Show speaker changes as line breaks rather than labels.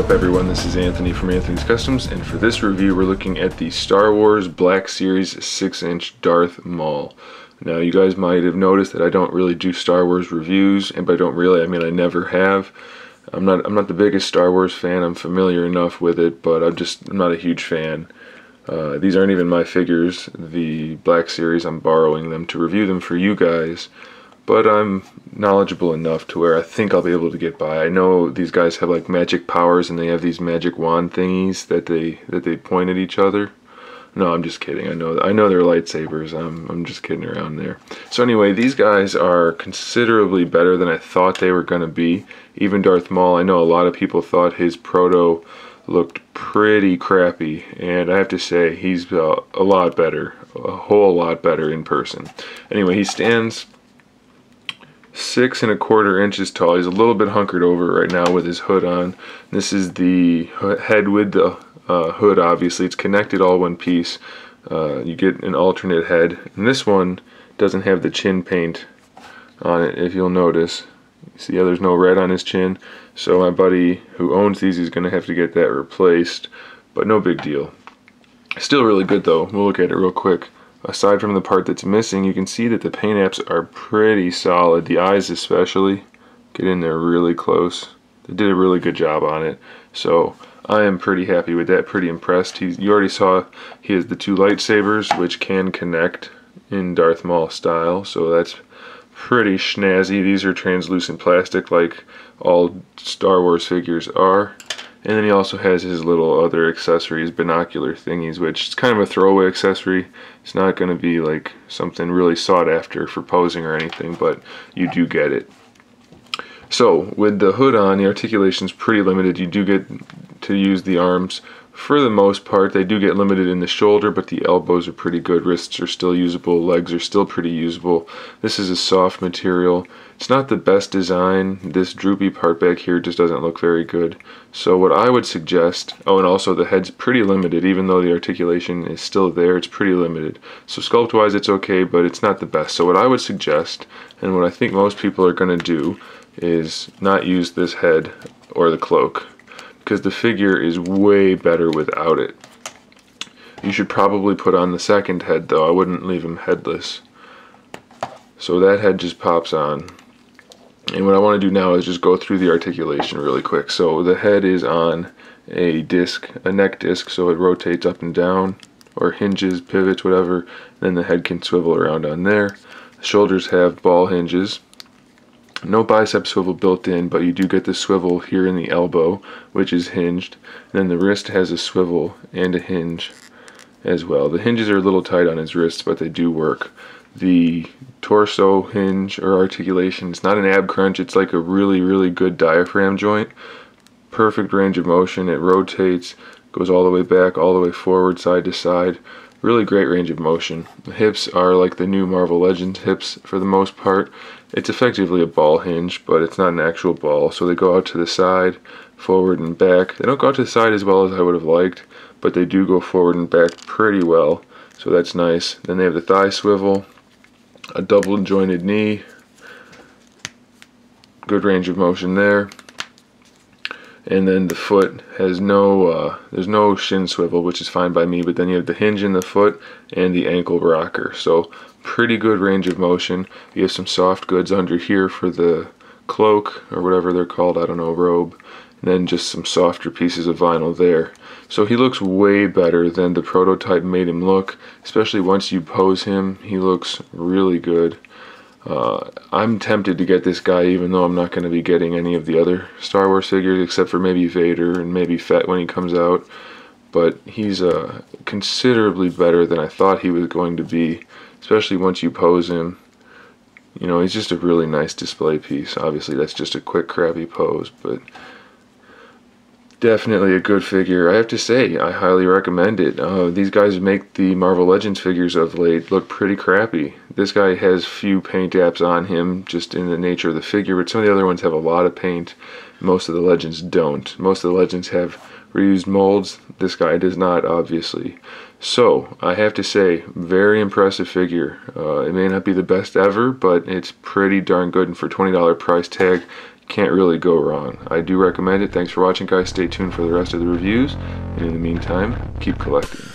up everyone, this is Anthony from Anthony's Customs, and for this review we're looking at the Star Wars Black Series 6-inch Darth Maul. Now you guys might have noticed that I don't really do Star Wars reviews, and by don't really I mean I never have. I'm not the biggest Star Wars fan. I'm familiar enough with it, but I'm not a huge fan. These aren't even my figures, the Black Series. I'm borrowing them to review them for you guys. But I'm knowledgeable enough to where I think I'll be able to get by. I know these guys have like magic powers, and they have these magic wand thingies that they point at each other. No, I'm just kidding. I know they're lightsabers. I'm just kidding around there. So anyway, these guys are considerably better than I thought they were going to be. Even Darth Maul, I know a lot of people thought his proto looked pretty crappy, and I have to say he's a lot better, a whole lot better in person. Anyway, he stands 6 1/4 inches tall. He's a little bit hunkered over right now with his hood on. This is the head with the hood. Obviously it's connected all one piece. You get an alternate head, and this one doesn't have the chin paint on it, if you'll notice. See how there's no red on his chin? So my buddy who owns these is going to have to get that replaced, but no big deal. Still really good though. We'll look at it real quick. Aside from the part that's missing, you can see that the paint apps are pretty solid. The eyes especially, get in there really close. They did a really good job on it. So I am pretty happy with that, pretty impressed. You already saw he has the 2 lightsabers, which can connect in Darth Maul style. So that's pretty snazzy. These are translucent plastic like all Star Wars figures are. And then he also has his little other accessories, binocular thingies, which is kind of a throwaway accessory. It's not going to be like something really sought after for posing or anything, but you do get it. So with the hood on, the articulation is pretty limited. You do get to use the arms for the most part. They do get limited in the shoulder, but the elbows are pretty good. Wrists are still usable. Legs are still pretty usable. This is a soft material. It's not the best design. This droopy part back here just doesn't look very good. So what I would suggest, oh, and also the head's pretty limited. Even though the articulation is still there, it's pretty limited. So sculpt wise it's okay, but it's not the best. So what I would suggest, and what I think most people are going to do, is not use this head or the cloak, because the figure is way better without it. You should probably put on the second head though. I wouldn't leave him headless. So that head just pops on. And what I want to do now is just go through the articulation really quick. So the head is on a disc, a neck disc, so it rotates up and down, or hinges, pivots, whatever. Then the head can swivel around on there. The shoulders have ball hinges. No bicep swivel built in, but you do get the swivel here in the elbow, which is hinged. Then the wrist has a swivel and a hinge as well. The hinges are a little tight on his wrists, but they do work. The torso hinge or articulation, it's not an ab crunch, it's like a really, really good diaphragm joint. Perfect range of motion. It rotates, goes all the way back, all the way forward, side to side. Really great range of motion. The hips are like the new Marvel Legends hips for the most part. It's effectively a ball hinge, but it's not an actual ball. So they go out to the side, forward and back. They don't go out to the side as well as I would have liked, but they do go forward and back pretty well. So that's nice. Then they have the thigh swivel, a double jointed knee, good range of motion there. And then the foot has there's no shin swivel, which is fine by me, but then you have the hinge in the foot and the ankle rocker. So pretty good range of motion. You have some soft goods under here for the cloak, or whatever they're called, I don't know, robe. And then just some softer pieces of vinyl there. So he looks way better than the prototype made him look, especially once you pose him. He looks really good. I'm tempted to get this guy, even though I'm not going to be getting any of the other Star Wars figures, except for maybe Vader and maybe Fett when he comes out. But he's considerably better than I thought he was going to be, especially once you pose him. You know, he's just a really nice display piece. Obviously, that's just a quick, crappy pose, but definitely a good figure. I have to say, I highly recommend it. These guys make the Marvel Legends figures of late look pretty crappy. This guy has few paint apps on him, just in the nature of the figure, but some of the other ones have a lot of paint. Most of the Legends don't. Most of the Legends have reused molds. This guy does not, obviously. So I have to say, very impressive figure. It may not be the best ever, but it's pretty darn good, and for $20 price tag, can't really go wrong. I do recommend it. Thanks for watching, guys. Stay tuned for the rest of the reviews, and in the meantime, keep collecting.